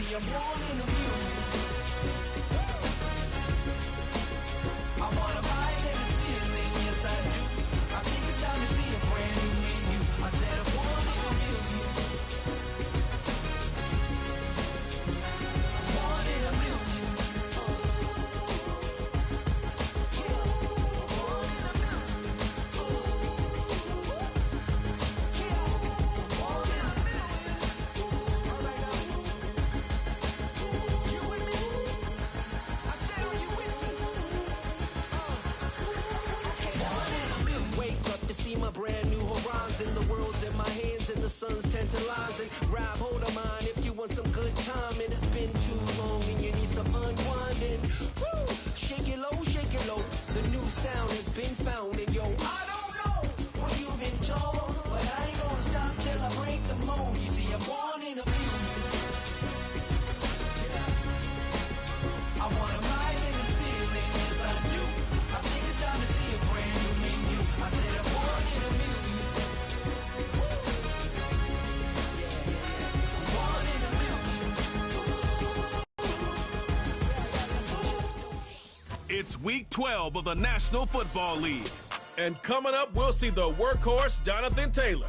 see I'm born in a million. I want a rise in the ceiling, yes I do. I think it's time to see a brand new menu. I said I'm born in a million. Born in a million. Born in a million. Born in a million. All right now. You with me? I said, are you with me? Wake up to see my brand new horizon. The world's in my hands and the sun's tantalizing. Grab hold of mine if you want some good time. And it's been too long and you need some unwinding. Woo! Shake it low. The new sound has been found. And yo, I don't know what you've been told, but I ain't gonna stop till I break the mold. You see, I'm born in a million. I wanna rise in the ceiling, yes I do. I think it's time to see a brand new menu. I said I'm born in a million. I'm born in a million. It's Week 12 of the National Football League. And coming up, we'll see the workhorse Jonathan Taylor.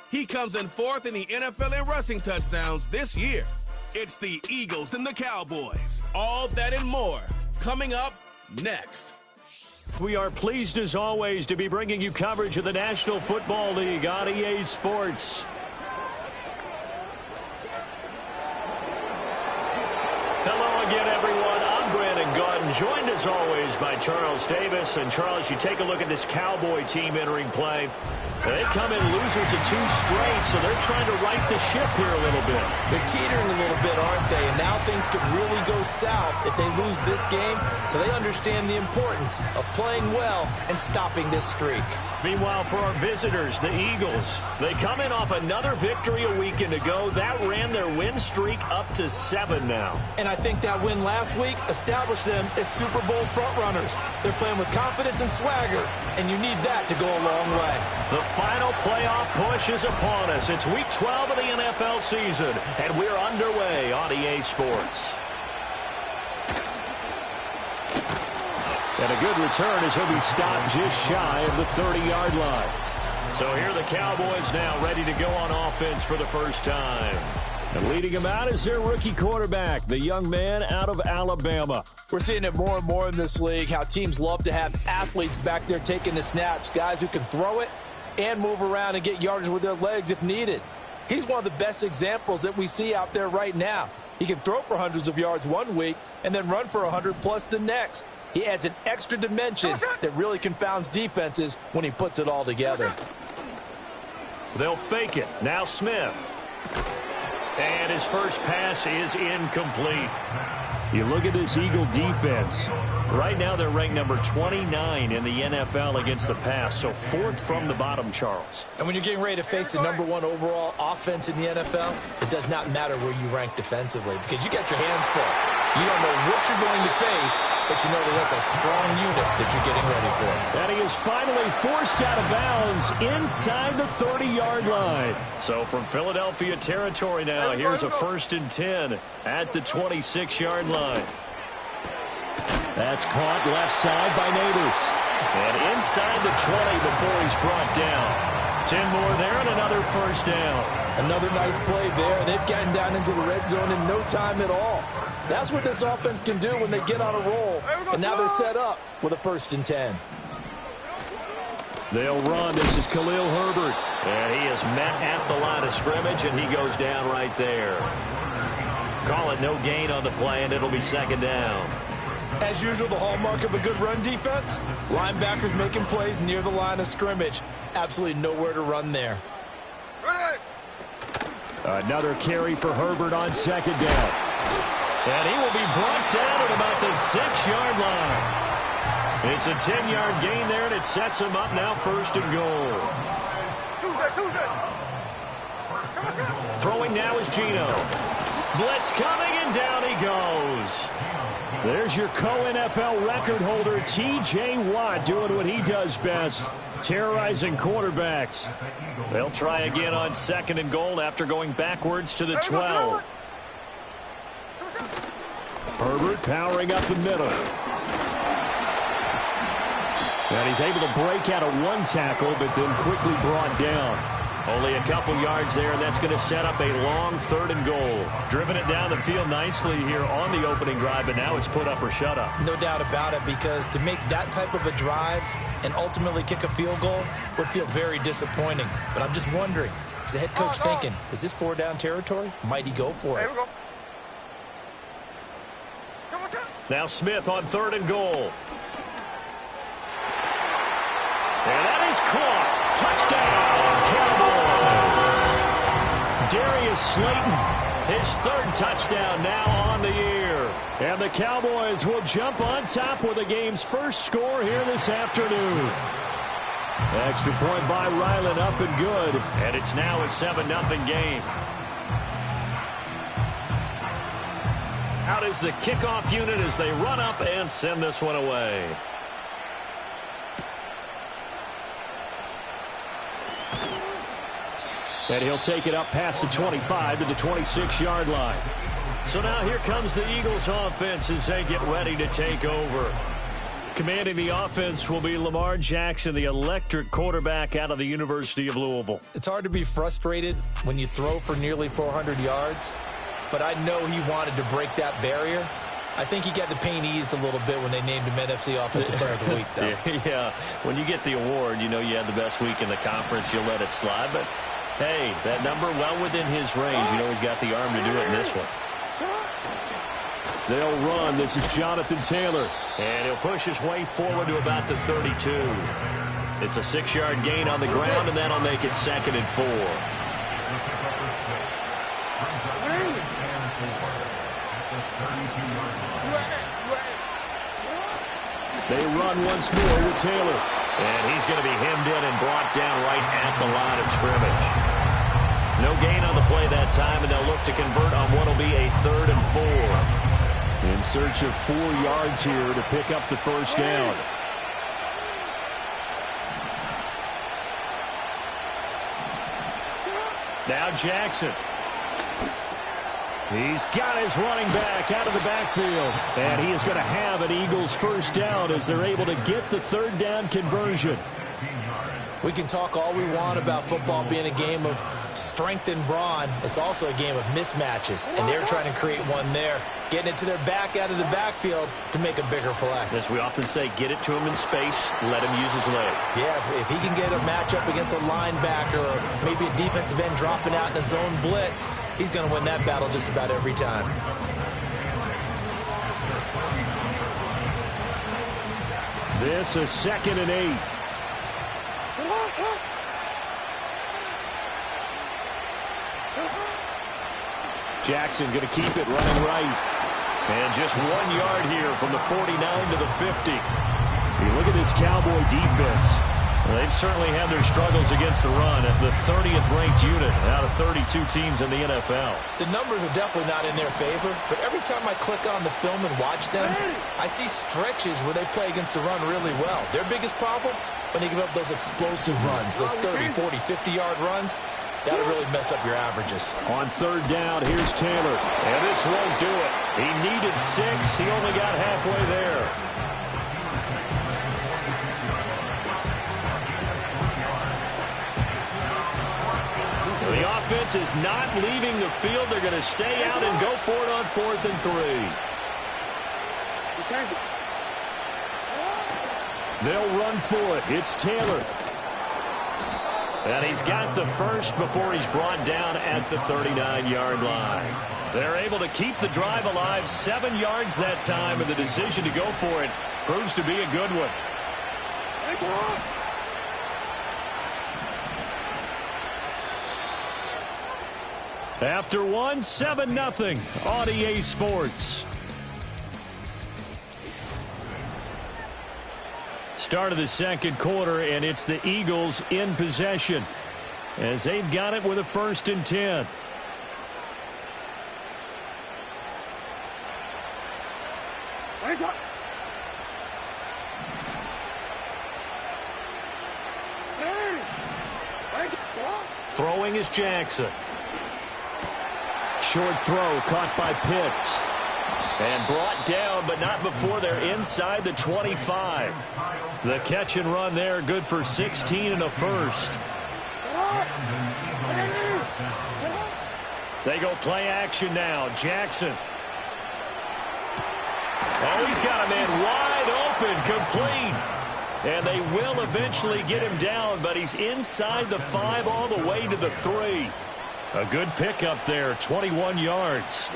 He comes in fourth in the NFL in rushing touchdowns this year. It's the Eagles and the Cowboys. All that and more coming up next. We are pleased as always to be bringing you coverage of the National Football League on EA Sports. Hello again, everyone. I'm Brandon Gautin, joined as always by Charles Davis. And Charles, you take a look at this Cowboy team entering play. They come in losers of 2 straight, so they're trying to right the ship here a little bit. They're teetering a little bit, aren't they? And now things could really go south if they lose this game, so they understand the importance of playing well and stopping this streak. Meanwhile, for our visitors, the Eagles, they come in off another victory a weekend ago. That ran their win streak up to 7 now. And I think that win last week established them as Super Bowl frontrunners. They're playing with confidence and swagger, and you need that to go a long way. The final playoff push is upon us. It's Week 12 of the NFL season, and we're underway on EA Sports. And a good return as he'll be stopped just shy of the 30-yard line. So here are the Cowboys now ready to go on offense for the first time. And leading him out is their rookie quarterback, the young man out of Alabama. We're seeing it more and more in this league, how teams love to have athletes back there taking the snaps, guys who can throw it and move around and get yardage with their legs if needed. He's one of the best examples that we see out there right now. He can throw for hundreds of yards one week and then run for 100+ the next. He adds an extra dimension that really confounds defenses when he puts it all together. They'll fake it. Now Smith. And his first pass is incomplete. You look at this Eagle defense. Right now they're ranked number 29 in the NFL against the pass, so 4th from the bottom, Charles. And when you're getting ready to face the number 1 overall offense in the NFL, it does not matter where you rank defensively because you got your hands full. You don't know what you're going to face, but you know that that's a strong unit that you're getting ready for. And he is finally forced out of bounds inside the 30-yard line. So from Philadelphia territory now, here's a 1st and 10 at the 26-yard line. That's caught left side by Neighbors. And inside the 20 before he's brought down. 10 more there and another first down. Another nice play there. They've gotten down into the red zone in no time at all. That's what this offense can do when they get on a roll. And now they're set up with a 1st and 10. They'll run. This is Khalil Herbert. And he is met at the line of scrimmage, and he goes down right there. Call it no gain on the play, and it'll be 2nd down. As usual, the hallmark of a good run defense, linebackers making plays near the line of scrimmage. Absolutely nowhere to run there. Another carry for Herbert on 2nd down. And he will be brought down at about the 6-yard line. It's a 10-yard gain there, and it sets him up now 1st and goal. Throwing now is Gino. Blitz coming, and down he goes. There's your co-NFL record holder, T.J. Watt, doing what he does best, terrorizing quarterbacks. They'll try again on 2nd and goal after going backwards to the 12. Herbert powering up the middle. And he's able to break out of one tackle, but then quickly brought down. Only a couple yards there, and that's going to set up a long 3rd and goal. Driven it down the field nicely here on the opening drive, but now it's put up or shut up. No doubt about it, because to make that type of a drive and ultimately kick a field goal would feel very disappointing. But I'm just wondering, is the head coach thinking, is this 4-down territory? Might he go for it? Now Smith on 3rd and goal. And that is caught. Touchdown, Cowboys. Darius Slayton, his 3rd touchdown now on the year. And the Cowboys will jump on top with the game's first score here this afternoon. Extra point by Ryland, up and good. And it's now a 7-0 game. Out is the kickoff unit as they run up and send this one away. And he'll take it up past the 25 to the 26-yard line. So now here comes the Eagles offense as they get ready to take over. Commanding the offense will be Lamar Jackson, the electric quarterback out of the University of Louisville. It's hard to be frustrated when you throw for nearly 400 yards, but I know he wanted to break that barrier. I think he got the pain eased a little bit when they named him NFC Offensive Player of the Week, though. Yeah, when you get the award, you know you had the best week in the conference, you'll let it slide. But, hey, that number well within his range. You know he's got the arm to do it in this one. They'll run. This is Jonathan Taylor. And he'll push his way forward to about the 32. It's a 6-yard gain on the ground, and that'll make it 2nd and 4. They run once more with Taylor. And he's going to be hemmed in and brought down right at the line of scrimmage. No gain on the play that time, and they'll look to convert on what will be a 3rd and 4. In search of 4 yards here to pick up the first down. Now Jackson. He's got his running back out of the backfield. And he is going to have an Eagles first down as they're able to get the 3rd down conversion. We can talk all we want about football being a game of strength and brawn. It's also a game of mismatches, and they're trying to create one there, getting it to their back out of the backfield to make a bigger play. As we often say, get it to him in space, let him use his leg. Yeah, if he can get a matchup against a linebacker or maybe a defensive end dropping out in a zone blitz, he's going to win that battle just about every time. This is 2nd and 8. Jackson going to keep it running right. And just 1 yard here from the 49 to the 50. You look at this Cowboy defense. They've certainly had their struggles against the run at the 30th ranked unit out of 32 teams in the NFL. The numbers are definitely not in their favor, but every time I click on the film and watch them, I see stretches where they play against the run really well. Their biggest problem, when they give up those explosive runs, those 30, 40, 50-yard runs, that'll really mess up your averages. On 3rd down, here's Taylor. And this won't do it. He needed 6. He only got halfway there. So the offense is not leaving the field. They're going to stay out and go for it on 4th and 3. They'll run for it. It's Taylor. And he's got the first before he's brought down at the 39-yard line. They're able to keep the drive alive, 7 yards that time, and the decision to go for it proves to be a good one. After one, 7-0 on EA Sports. Start of the 2nd quarter, and it's the Eagles in possession as they've got it with a 1st and 10. Throwing is Jackson. Short throw caught by Pitts. And brought down, but not before they're inside the 25. The catch and run there, good for 16 and a first. They go play action now. Jackson. Oh, he's got a man wide open, complete. And they will eventually get him down, but he's inside the 5 all the way to the 3. A good pickup there, 21 yards.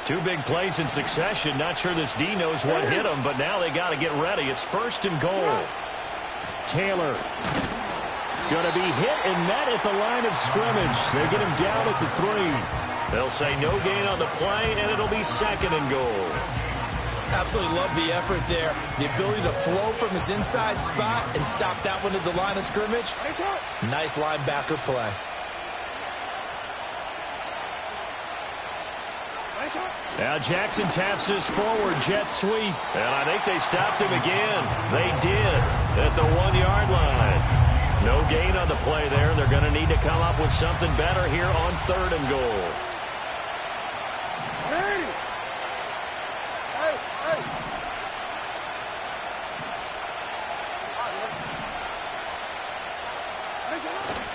2 big plays in succession. Not sure this D knows what hit him, but now they got to get ready. It's 1st and goal. Taylor going to be hit and met at the line of scrimmage. They get him down at the 3. They'll say no gain on the play, and it'll be 2nd and goal. Absolutely love the effort there. The ability to flow from his inside spot and stop that one at the line of scrimmage. Nice linebacker play. Now Jackson taps his forward jet sweep. And I think they stopped him again. They did at the 1-yard line. No gain on the play there. They're going to need to come up with something better here on 3rd and goal.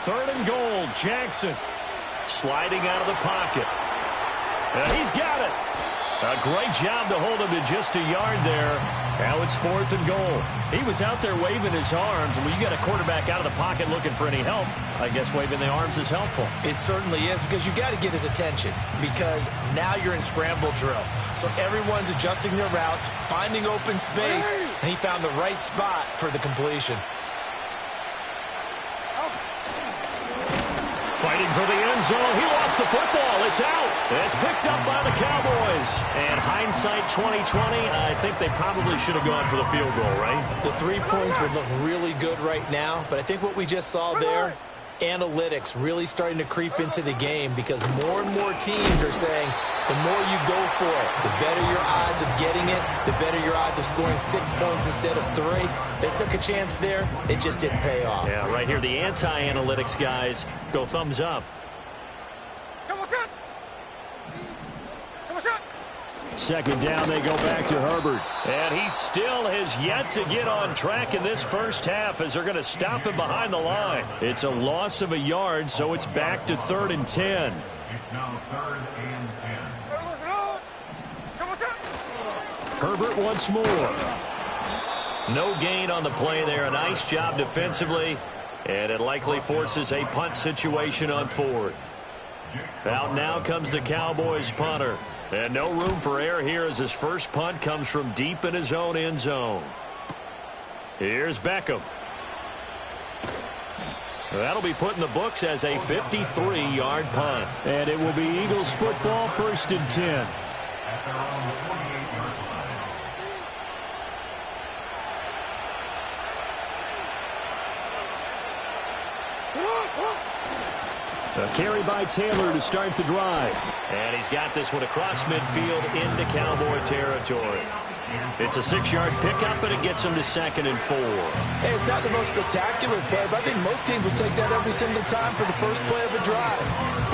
Third and goal, Jackson sliding out of the pocket. And he's got it. A great job to hold him to just a yard there. Now it's 4th and goal. He was out there waving his arms, and when you got a quarterback out of the pocket looking for any help, I guess waving the arms is helpful. It certainly is, because you got to get his attention, because now you're in scramble drill. So everyone's adjusting their routes, finding open space, and he found the right spot for the completion. Fighting for the end zone. He lost the football. It's out. It's picked up by the Cowboys. And hindsight 2020, I think they probably should have gone for the field goal, right? The 3 points would look really good right now, but I think what we just saw there, analytics really starting to creep into the game, because more and more teams are saying the more you go for it, the better your odds of getting it, the better your odds of scoring 6 points instead of 3. They took a chance there. It just didn't pay off. Yeah, right here, the anti-analytics guys go thumbs up. 2nd down, they go back to Herbert. And he still has yet to get on track in this first half, as they're going to stop him behind the line. It's a loss of a yard, so it's back to 3rd and 10. It's now 3rd and 10. Herbert once more. No gain on the play there. A nice job defensively. And it likely forces a punt situation on 4th. Out now comes the Cowboys punter. And no room for error here, as his first punt comes from deep in his own end zone. Here's Beckham. That'll be put in the books as a 53-yard punt. And it will be Eagles football, 1st and 10. At their own 48-yard line. A carry by Taylor to start the drive. And he's got this one across midfield into Cowboy territory. It's a 6-yard pickup, but it gets him to 2nd and 4. Hey, it's not the most spectacular play, but I think most teams will take that every single time for the first play of a drive.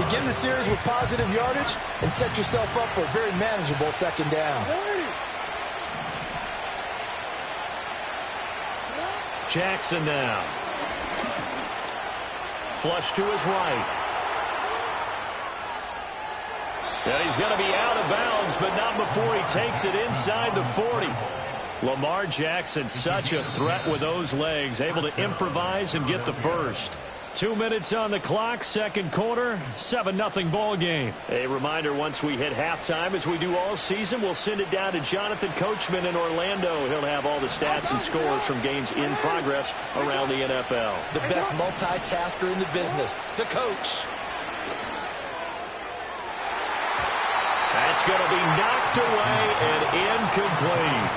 Begin the series with positive yardage and set yourself up for a very manageable 2nd down. Jackson now. Flush to his right. And he's going to be out of bounds, but not before he takes it inside the 40. Lamar Jackson, such a threat with those legs, able to improvise and get the first. 2 minutes on the clock, 2nd quarter, 7-0 ball game. A reminder, once we hit halftime, as we do all season, we'll send it down to Jonathan Coachman in Orlando. He'll have all the stats and scores from games in progress around the NFL. The best multitasker in the business, the coach. That's going to be knocked away and incomplete.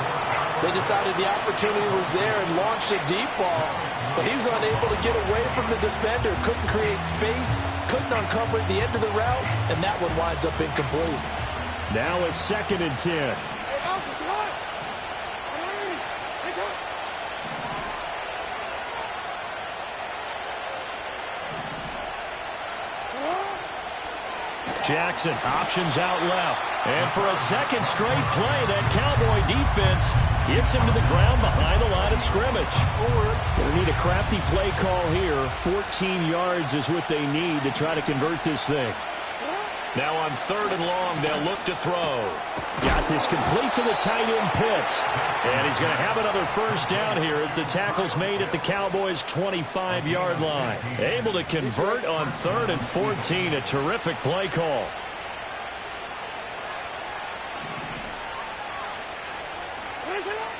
They decided the opportunity was there and launched a deep ball, but he was unable to get away from the defender, couldn't create space, couldn't uncover at the end of the route, and that one winds up incomplete. Now it's 2nd and 10. Jackson, options out left. And for a second straight play, that Cowboy defense gets him to the ground behind the line of scrimmage. Going to need a crafty play call here. 14 yards is what they need to try to convert this thing. Now on 3rd and long, they'll look to throw. Got this complete to the tight end Pitts. And he's going to have another first down here as the tackle's made at the Cowboys' 25-yard line. Able to convert on 3rd and 14. A terrific play call.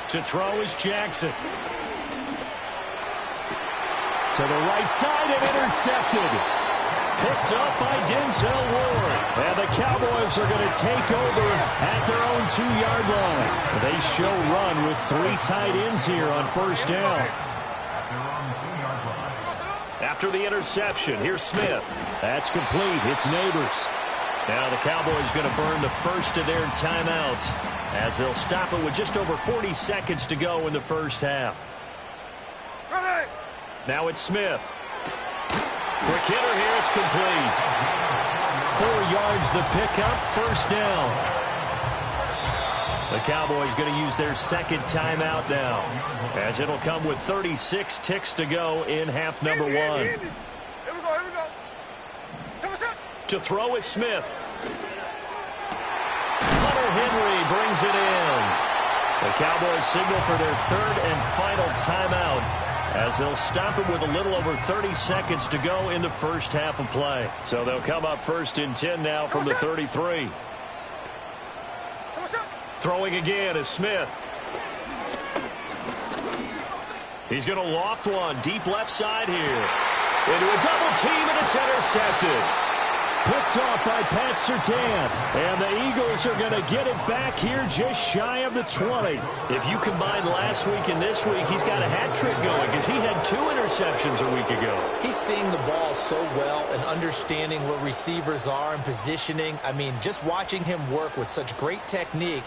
To throw is Jackson. To the right side and intercepted. Picked up by Denzel Ward. And the Cowboys are going to take over at their own 2-yard line. They show run with 3 tight ends here on first down. After the interception, here's Smith. That's complete. It's Neighbors. Now the Cowboys going to burn the first of their timeouts as they'll stop it with just over 40 seconds to go in the first half. Now it's Smith. Quick hitter here, it's complete. 4 yards the pickup, first down. The Cowboys going to use their second timeout now, as it'll come with 36 ticks to go in half number 1. Here we go. To throw is Smith. Hunter Henry brings it in. The Cowboys signal for their 3rd and final timeout, as they'll stop it with a little over 30 seconds to go in the first half of play. So they'll come up 1st and 10 now from the 33. Throwing again is Smith. He's going to loft one deep left side here. Into a double team, and it's intercepted. Picked off by Pat Surtain. And the Eagles are going to get it back here just shy of the 20. If you combine last week and this week, he's got a hat trick going because he had 2 interceptions a week ago. He's seeing the ball so well and understanding what receivers are and positioning. I mean, just watching him work with such great technique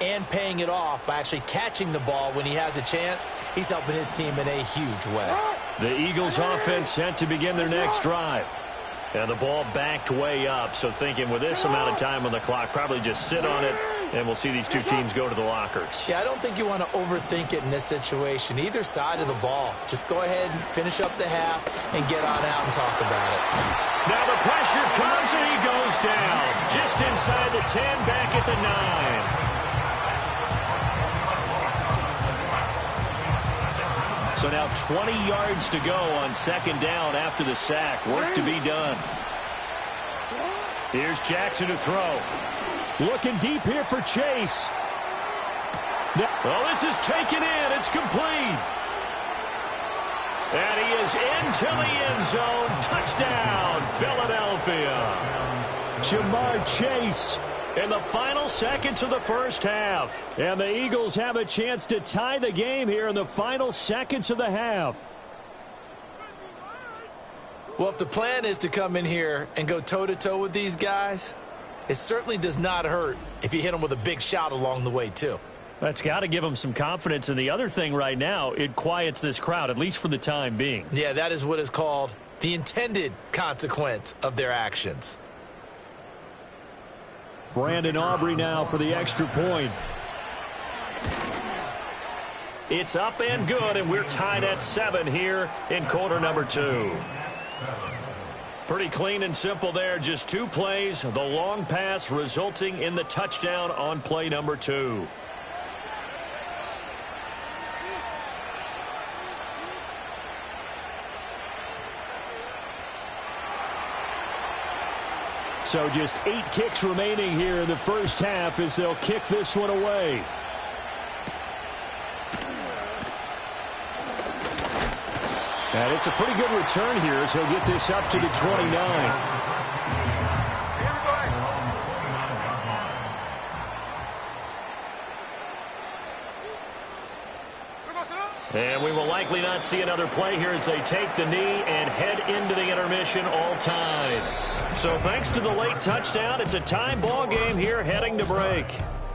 and paying it off by actually catching the ball when he has a chance, he's helping his team in a huge way. The Eagles offense set to begin their next drive. And the ball backed way up, so thinking with this amount of time on the clock, probably just sit on it, and we'll see these two teams go to the lockers. Yeah, I don't think you want to overthink it in this situation. Either side of the ball. Just go ahead and finish up the half and get on out and talk about it. Now the pressure comes, and he goes down. Just inside the 10, back at the 9. So now 20 yards to go on 2nd down after the sack. Work to be done. Here's Jackson to throw. Looking deep here for Chase. Well, this is taken in. It's complete. And he is into the end zone. Touchdown, Philadelphia. Jamar Chase in the final seconds of the first half. And the Eagles have a chance to tie the game here in the final seconds of the half. Well, if the plan is to come in here and go toe-to-toe with these guys, it certainly does not hurt if you hit them with a big shot along the way, too. That's got to give them some confidence. And the other thing right now, it quiets this crowd, at least for the time being. Yeah, that is what is called the intended consequence of their actions. Brandon Aubrey now for the extra point. It's up and good, and we're tied at 7 here in quarter number 2. Pretty clean and simple there. Just 2 plays. The long pass resulting in the touchdown on play number 2. So just 8 ticks remaining here in the first half as they'll kick this one away. And it's a pretty good return here as he'll get this up to the 29. And we will likely not see another play here as they take the knee and head into the intermission all tied. So thanks to the late touchdown, it's a tie ball game here heading to break.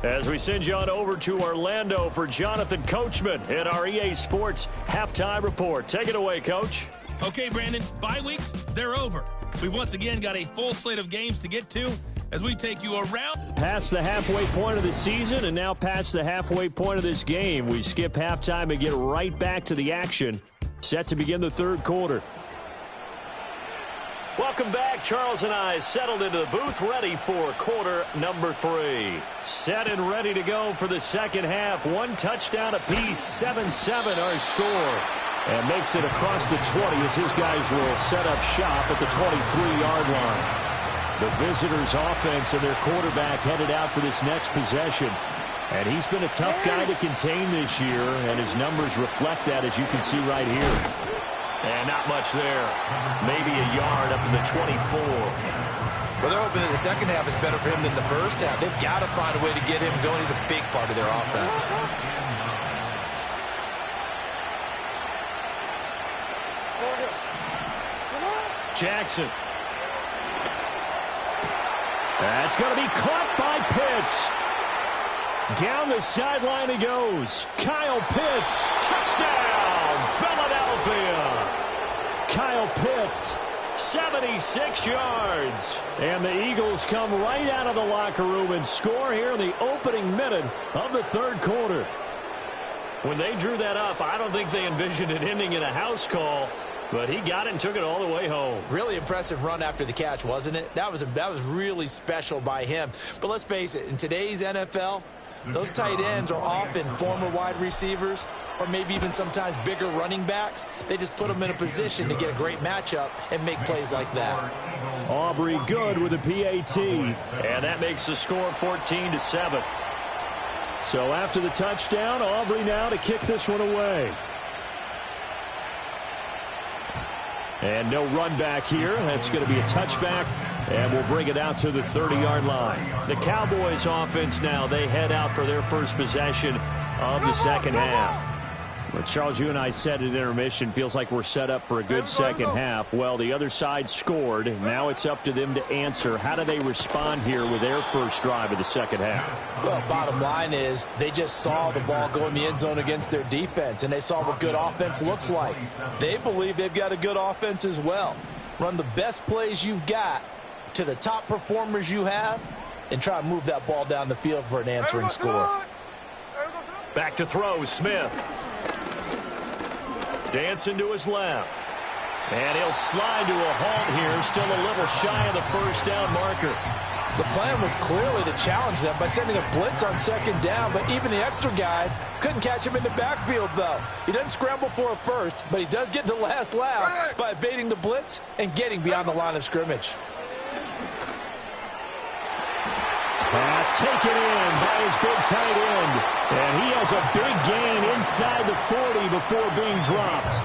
As we send you on over to Orlando for Jonathan Coachman in our EA Sports Halftime Report. Take it away, Coach. Okay, Brandon, bye weeks, they're over. We've once again got a full slate of games to get to as we take you around. Past the halfway point of the season and now past the halfway point of this game. We skip halftime and get right back to the action. Set to begin the third quarter. Welcome back. Charles and I settled into the booth, ready for quarter number 3. Set and ready to go for the second half. One touchdown apiece, 7-7 our score. And makes it across the 20 as his guys will set up shop at the 23-yard line. The visitors' offense and their quarterback headed out for this next possession. And he's been a tough guy to contain this year, and his numbers reflect that, as you can see right here. And not much there. Maybe a yard up to the 24. Well, they're hoping that the second half is better for him than the first half. They've got to find a way to get him going. He's a big part of their offense. Jackson. That's going to be caught by Pitts. Down the sideline he goes. Kyle Pitts. Touchdown, Philadelphia. Kyle Pitts, 76 yards. And the Eagles come right out of the locker room and score here in the opening minute of the third quarter. When they drew that up, I don't think they envisioned it ending in a house call. But he got it and took it all the way home. Really impressive run after the catch, wasn't it? That was really special by him. But let's face it, in today's NFL, those tight ends are often former wide receivers or maybe even sometimes bigger running backs. They just put them in a position to get a great matchup and make plays like that. Aubrey good with a PAT. And that makes the score 14-7. So after the touchdown, Aubrey now to kick this one away. And no run back here. That's going to be a touchback, and we'll bring it out to the 30-yard line. The Cowboys offense now, they head out for their first possession of the second half. Well, Charles, you and I said at intermission, feels like we're set up for a good second half. Well, the other side scored. Now it's up to them to answer. How do they respond here with their first drive of the second half? Well, bottom line is they just saw the ball go in the end zone against their defense, and they saw what good offense looks like. They believe they've got a good offense as well. Run the best plays you've got to the top performers you have and try to move that ball down the field for an answering score. Back to throw, Smith. Dancing to his left. And he'll slide to a halt here, still a little shy of the first down marker. The plan was clearly to challenge them by sending a blitz on second down, but even the extra guys couldn't catch him in the backfield, though. He doesn't scramble for a first, but he does get the last laugh by evading the blitz and getting beyond the line of scrimmage. Pass taken in by his big tight end. And he has a big gain inside the 40 before being dropped.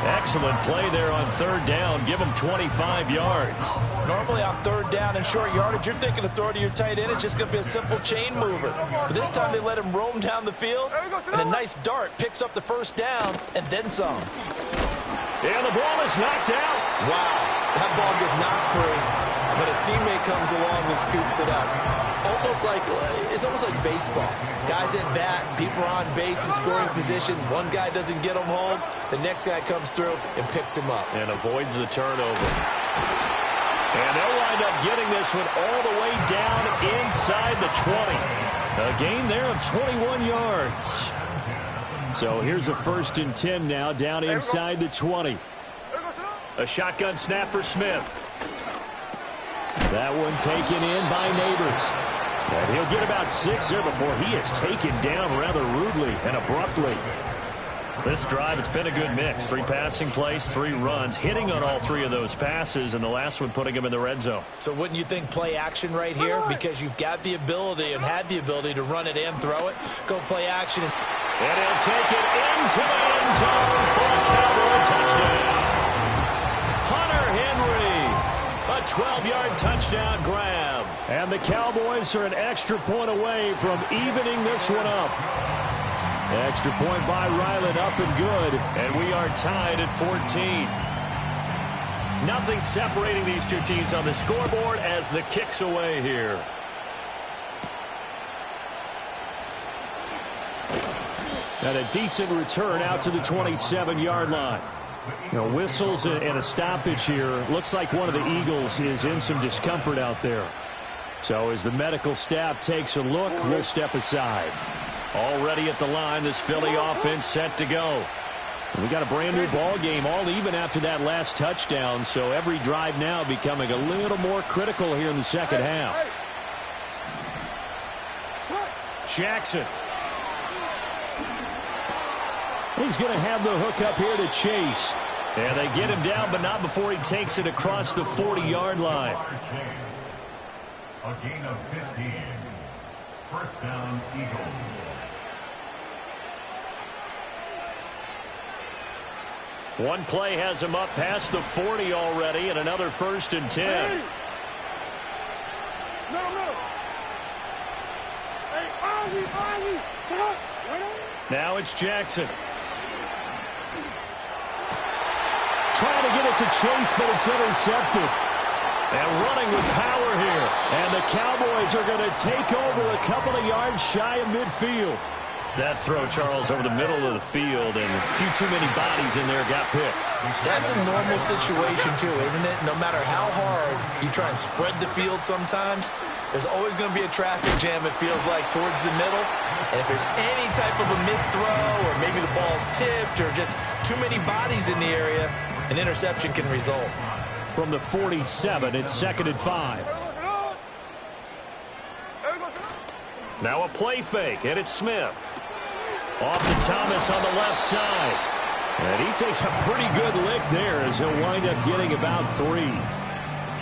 Excellent play there on third down. Give him 25 yards. Normally on third down and short yardage, you're thinking of throwing to your tight end. It's just going to be a simple chain mover. But this time they let him roam down the field, and a nice dart picks up the first down and then some. And the ball is knocked out. Wow, that ball gets knocked free, but a teammate comes along and scoops it up. It's almost like baseball. Guys at bat, people are on base in scoring position. One guy doesn't get him home. The next guy comes through and picks him up. And avoids the turnover. And they'll wind up getting this one all the way down inside the 20. A gain there of 21 yards. So here's a 1st and 10 now, down inside the 20. A shotgun snap for Smith. That one taken in by Neighbors. And he'll get about 6 there before he is taken down rather rudely and abruptly. This drive, it's been a good mix. 3 passing plays, 3 runs, hitting on all 3 of those passes, and the last one putting him in the red zone. So wouldn't you think play action right here? Because you've got the ability and had the ability to run it and throw it. Go play action. And he'll take it into the end zone for a Cowboy touchdown. Hunter Henry, a 12-yard touchdown grab. And the Cowboys are an extra point away from evening this one up. Extra point by Ryland, up and good. And we are tied at 14. Nothing separating these two teams on the scoreboard as the kick's away here. And a decent return out to the 27-yard line. Whistles and a stoppage here. Looks like one of the Eagles is in some discomfort out there. So as the medical staff takes a look, we'll step aside. Already at the line, this Philly offense set to go. We got a brand new ball game, all even after that last touchdown. So every drive now becoming a little more critical here in the second half. Jackson. He's going to have the hook up here to Chase. And they get him down, but not before he takes it across the 40-yard line. A gain of 15. First down, Eagles. One play has him up past the 40 already, and another 1st and 10. Hey, Ozzy. Sit up. Now it's Jackson. Trying to get it to Chase, but it's intercepted. And running with power here. And the Cowboys are going to take over a couple of yards shy of midfield. That throw, Charles, over the middle of the field, and a few too many bodies in there got picked. That's a normal situation, too, isn't it? No matter how hard you try and spread the field sometimes, there's always going to be a traffic jam, it feels like, towards the middle. And if there's any type of a missed throw, or maybe the ball's tipped, or just too many bodies in the area, an interception can result. From the 47, it's 2nd and 5. Now a play fake, and it's Smith. Off to Thomas on the left side. And he takes a pretty good lick there as he'll wind up getting about 3.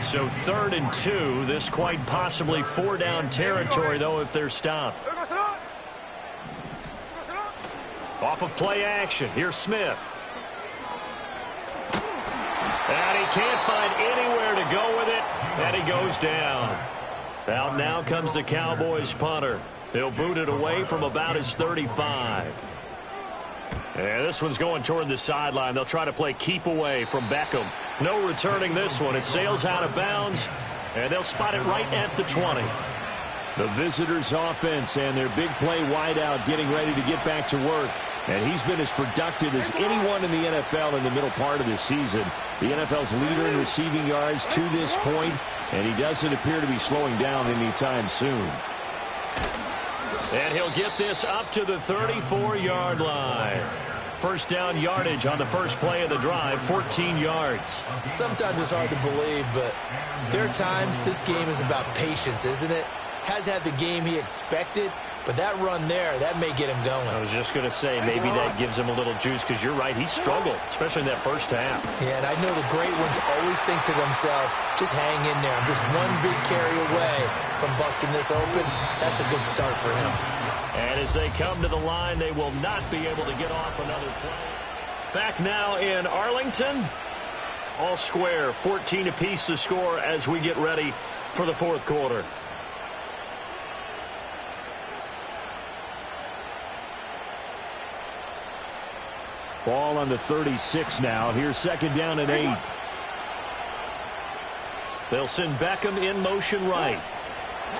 So 3rd and 2. This quite possibly 4-down territory, though, if they're stopped. Off of play action. Here's Smith. And he can't find anywhere to go with it. And he goes down. Out now comes the Cowboys punter. He'll boot it away from about his 35. And this one's going toward the sideline. They'll try to play keep away from Beckham. No returning this one. It sails out of bounds, and they'll spot it right at the 20. The visitors' offense and their big play wideout getting ready to get back to work. And he's been as productive as anyone in the NFL in the middle part of the season. The NFL's leader in receiving yards to this point, and he doesn't appear to be slowing down anytime soon. And he'll get this up to the 34-yard line. First down yardage on the first play of the drive, 14 yards. Sometimes it's hard to believe, but there are times this game is about patience, isn't it? Has had the game he expected, but that run there, that may get him going. I was just going to say, maybe that gives him a little juice, because you're right, he struggled, especially in that first half. Yeah, and I know the great ones always think to themselves, just hang in there. I'm just one big carry away from busting this open. That's a good start for him. And as they come to the line, they will not be able to get off another play. Back now in Arlington. All square, 14 apiece to score as we get ready for the fourth quarter. Ball on the 36 now. Here's 2nd down and 8. They'll send Beckham in motion right.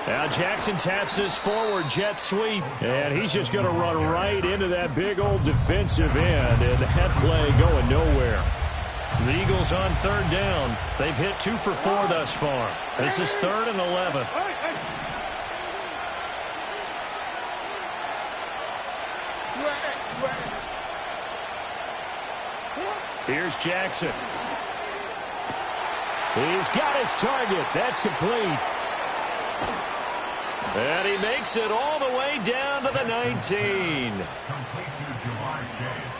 Now Jackson taps this forward jet sweep. And he's just going to run right into that big old defensive end. And that play going nowhere. The Eagles on 3rd down. They've hit 2 for 4 thus far. This is 3rd and 11. Here's Jackson. He's got his target. That's complete. And he makes it all the way down to the 19. Complete to Jamar Chase.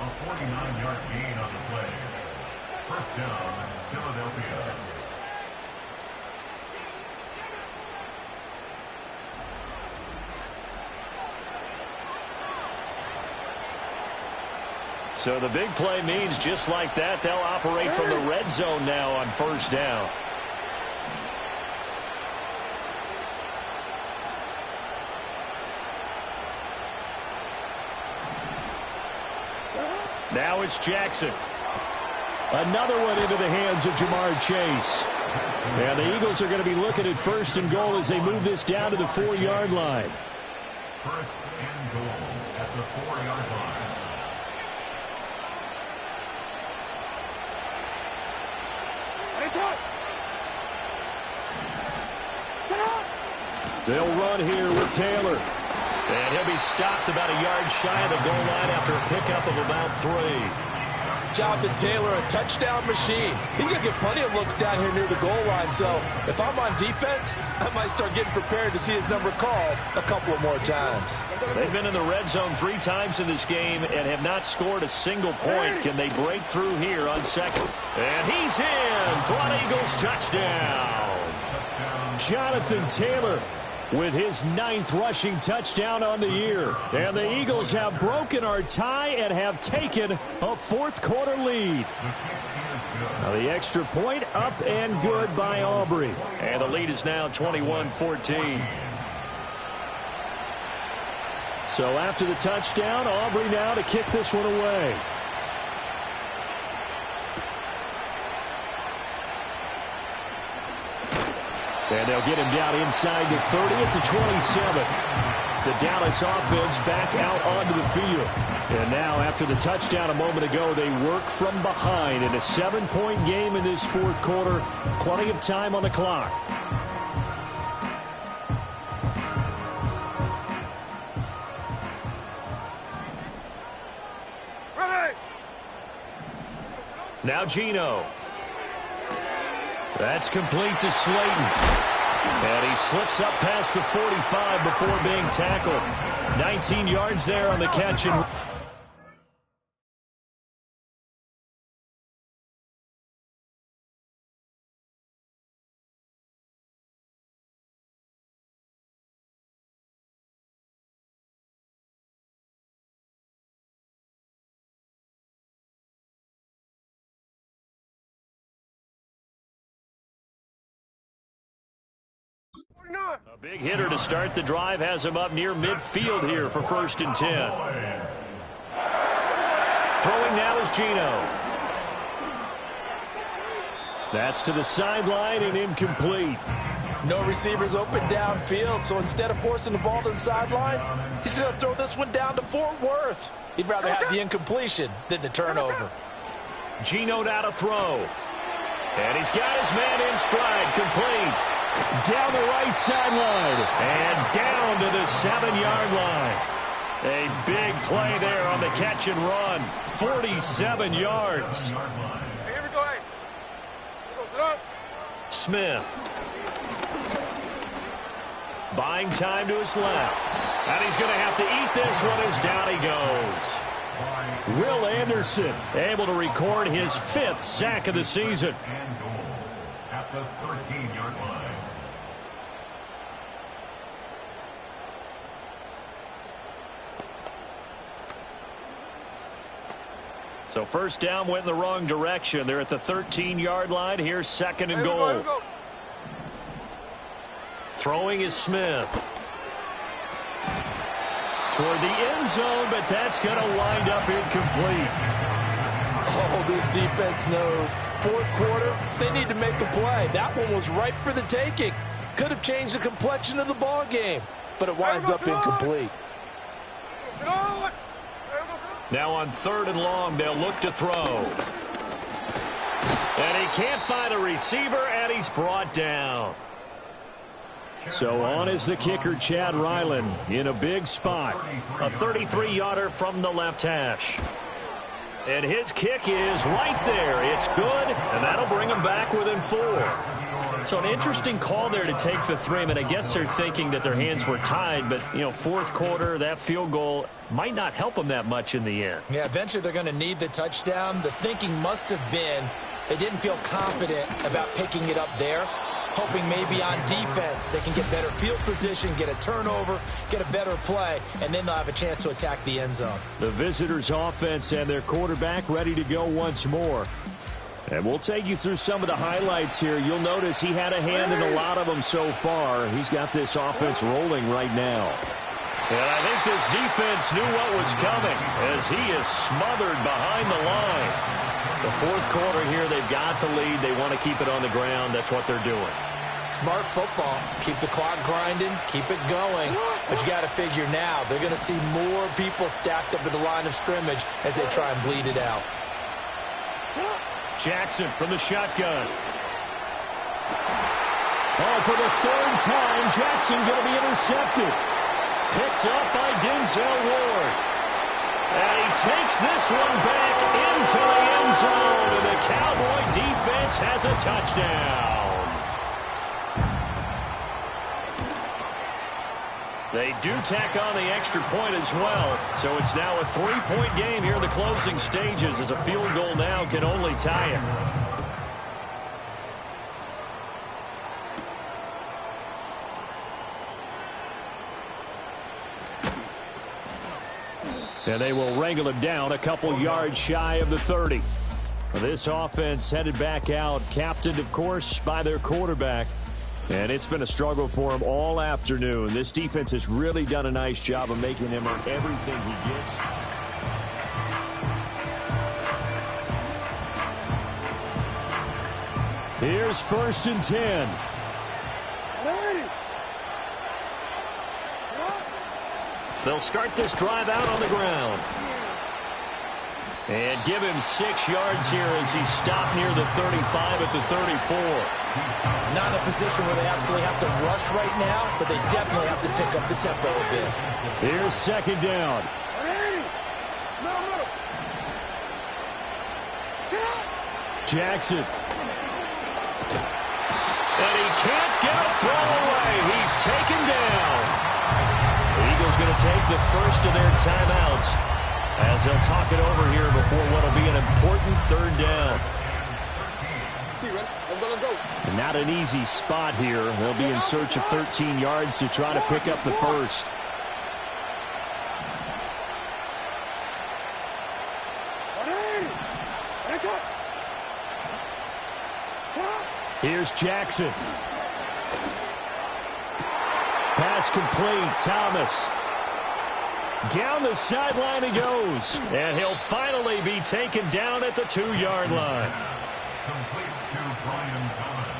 A 49-yard gain on the play. First down, Philadelphia. So the big play means just like that, they'll operate from the red zone now on 1st down. Now it's Jackson. Another one into the hands of Jamar Chase. And the Eagles are going to be looking at 1st and goal as they move this down to the 4-yard line. 1st and goal at the 4-yard line. They'll run here with Taylor. And he'll be stopped about a yard shy of the goal line after a pickup of about 3. Jonathan Taylor, a touchdown machine. He's going to get plenty of looks down here near the goal line. So if I'm on defense, I might start getting prepared to see his number called a couple of more times. They've been in the red zone 3 times in this game and have not scored a single point. Can they break through here on second? And he's in for an Eagles touchdown. Jonathan Taylor with his 9th rushing touchdown on the year. And the Eagles have broken our tie and have taken a 4th quarter lead. Now the extra point up and good by Aubrey. And the lead is now 21-14. So after the touchdown, Aubrey now to kick this one away. And they'll get him down inside the 30 to 27. The Dallas offense back out onto the field. And now after the touchdown a moment ago, they work from behind in a 7-point game in this 4th quarter. Plenty of time on the clock. Ready. Now Geno. That's complete to Slayton. And he slips up past the 45 before being tackled. 19 yards there on the catch and a big hitter to start the drive has him up near midfield here for 1st and 10. Throwing now is Geno. That's to the sideline and incomplete. No receivers open downfield, so instead of forcing the ball to the sideline, he's going to throw this one down to Fort Worth. He'd rather have the incompletion than the turnover. Geno now to throw. And he's got his man in stride, complete. Down the right sideline. And down to the 7-yard line. A big play there on the catch and run. 47 yards. Here we go, hey. Sit up. Smith. Buying time to his left. And he's going to have to eat this one as down he goes. Will Anderson able to record his 5th sack of the season. And goal at the 13-yard line. So first down went in the wrong direction. They're at the 13-yard line. Here's 2nd and goal. Here we go. Throwing is Smith. Toward the end zone, but that's going to wind up incomplete. Oh, this defense knows. 4th quarter, they need to make a play. That one was ripe for the taking. Could have changed the complexion of the ball game, but it winds up incomplete. Sit on. Now on 3rd and long, they'll look to throw. And he can't find a receiver, and he's brought down. So on is the kicker, Chad Ryland, in a big spot. A 33-yarder from the left hash. And his kick is right there. It's good, and that'll bring him back within 4. So an interesting call there to take the 3. I mean, I guess they're thinking that their hands were tied, but, you know, 4th quarter, that field goal might not help them that much in the end. Yeah, eventually they're going to need the touchdown. The thinking must have been they didn't feel confident about picking it up there, hoping maybe on defense they can get better field position, get a turnover, get a better play, and then they'll have a chance to attack the end zone. The visitors' offense and their quarterback ready to go once more. And we'll take you through some of the highlights here. You'll notice he had a hand in a lot of them so far. He's got this offense rolling right now. And I think this defense knew what was coming as he is smothered behind the line. The 4th quarter here, they've got the lead. They want to keep it on the ground. That's what they're doing. Smart football. Keep the clock grinding. Keep it going. But you got to figure now they're going to see more people stacked up at the line of scrimmage as they try and bleed it out. Jackson from the shotgun. for the third time, Jackson going to be intercepted. Picked up by Denzel Ward. And he takes this one back into the end zone, and the Cowboy defense has a touchdown. They do tack on the extra point as well, so it's now a 3-point game here in the closing stages, as a field goal now can only tie it. And they will wrangle him down a couple yards shy of the 30. This offense headed back out, captained, of course, by their quarterback. And it's been a struggle for him all afternoon. This defense has really done a nice job of making him earn everything he gets. Here's 1st and 10. They'll start this drive out on the ground. And give him 6 yards here as he's stopped near the 35 at the 34. Not in a position where they absolutely have to rush right now, but they definitely have to pick up the tempo a bit. Here's 2nd down. Jackson. And he can't get a throw away. He's taken down. The Eagles going to take the first of their timeouts, as they'll talk it over here before what will be an important 3rd down. And not an easy spot here. They'll be in search of 13 yards to try to pick up the first. Here's Jackson. Pass complete. Thomas. Down the sideline he goes. And he'll finally be taken down at the 2-yard line. Complete to Brian Thomas.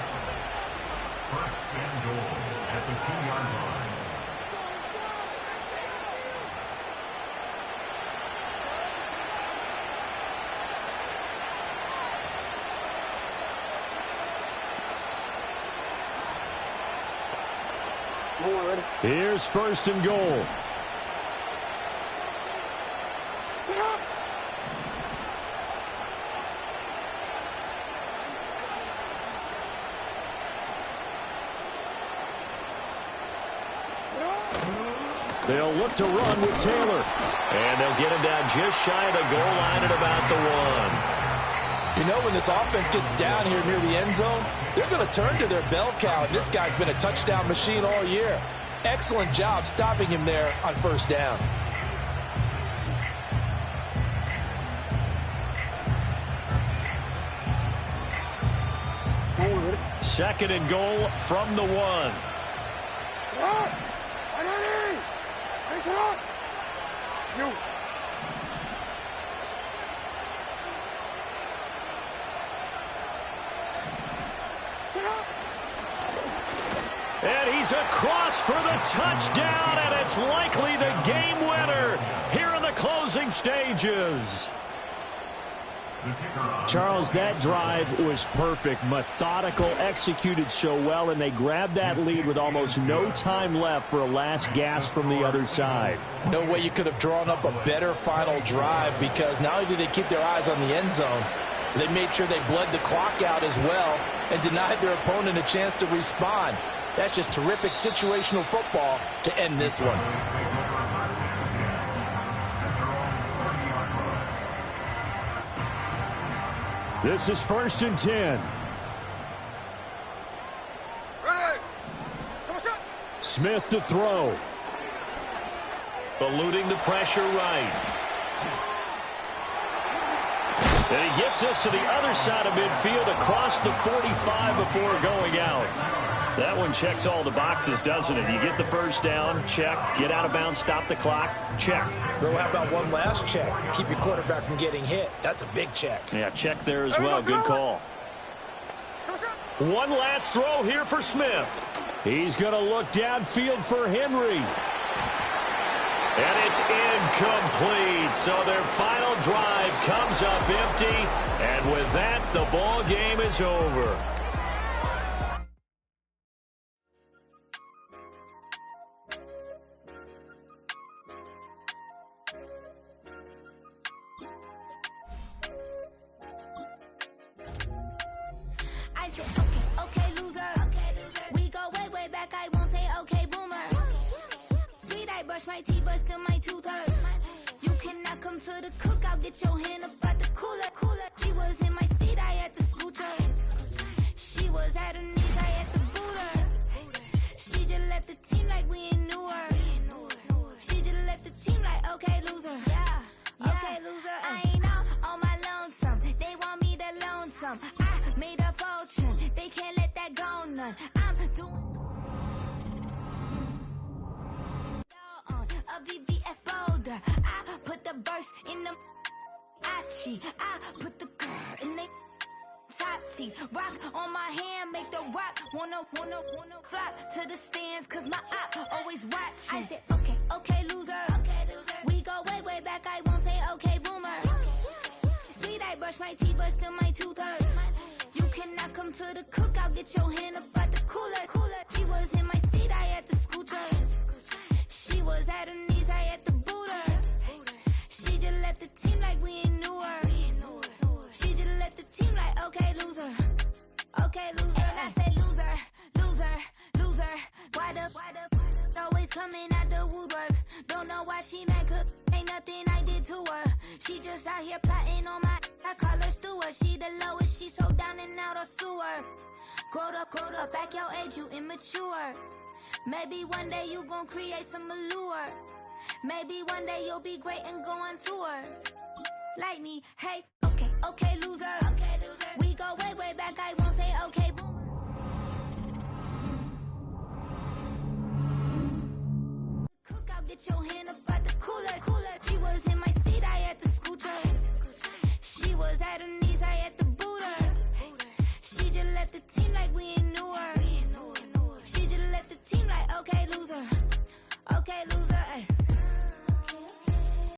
1st and goal at the 2-yard line. Here's 1st and goal. Sit up. They'll look to run with Taylor. And they'll get him down just shy of the goal line at about the 1. You know, when this offense gets down here near the end zone, they're going to turn to their bell cow. And this guy's been a touchdown machine all year. Excellent job stopping him there on 1st down. Second and goal from the 1. And he's across for the touchdown, and it's likely the game winner here in the closing stages. Charles, that drive was perfect, methodical, executed so well, and they grabbed that lead with almost no time left for a last gasp from the other side. No way you could have drawn up a better final drive, because not only did they keep their eyes on the end zone, they made sure they bled the clock out as well and denied their opponent a chance to respond. That's just terrific situational football to end this one. This is 1st and 10. Smith to throw. Eluding the pressure right. And he gets us to the other side of midfield across the 45 before going out. That one checks all the boxes, doesn't it? You get the first down, check. Get out of bounds, stop the clock, check. Though, how about one last check? Keep your quarterback from getting hit. That's a big check. Yeah, check there as well. Good call. One last throw here for Smith. He's going to look downfield for Henry. And it's incomplete. So their final drive comes up empty. And with that, the ball game is over. my teeth, but still my tooth hurt. You cannot come to the cookout, get your hand up out the cooler. She was in my seat, I had to scoot her. She was at her knees, I had to boot her. She just left the team like we ain't knew her. She just left the team like, okay, loser. Yeah, okay, loser. I ain't out on my lonesome. They want me to loan some. I made a fortune. They can't let that go none. I'm doing a VVS boulder. I put the verse in the Achi. I put the girl in the top teeth. Rock on my hand, make the rock wanna flock to the stands, cause my op always watching. I said, okay, loser. We go way back, I won't say okay, boomer. Sweet, I brush my teeth, but still my tooth hurt. You cannot come to the cookout, get your hand up out the cooler. She was in my seat, I had to scoot her. She was at her knees, I had to boot her. She just left the team like we ain't knew her. She just left the team like, okay, loser. Okay, loser. And I say loser. Why the always coming out the woodwork? Don't know why she mad, cause ain't nothing I did to her. She just out here plotting on my, I call her steward. She the lowest, she so down and out of sewer. Growed up, back your age, you immature. Maybe one day you gon' create some allure. Maybe one day you'll be great and go on tour. Like me, hey, okay, loser. We go way back, I won't say okay, boomer. Cookout, get your hand up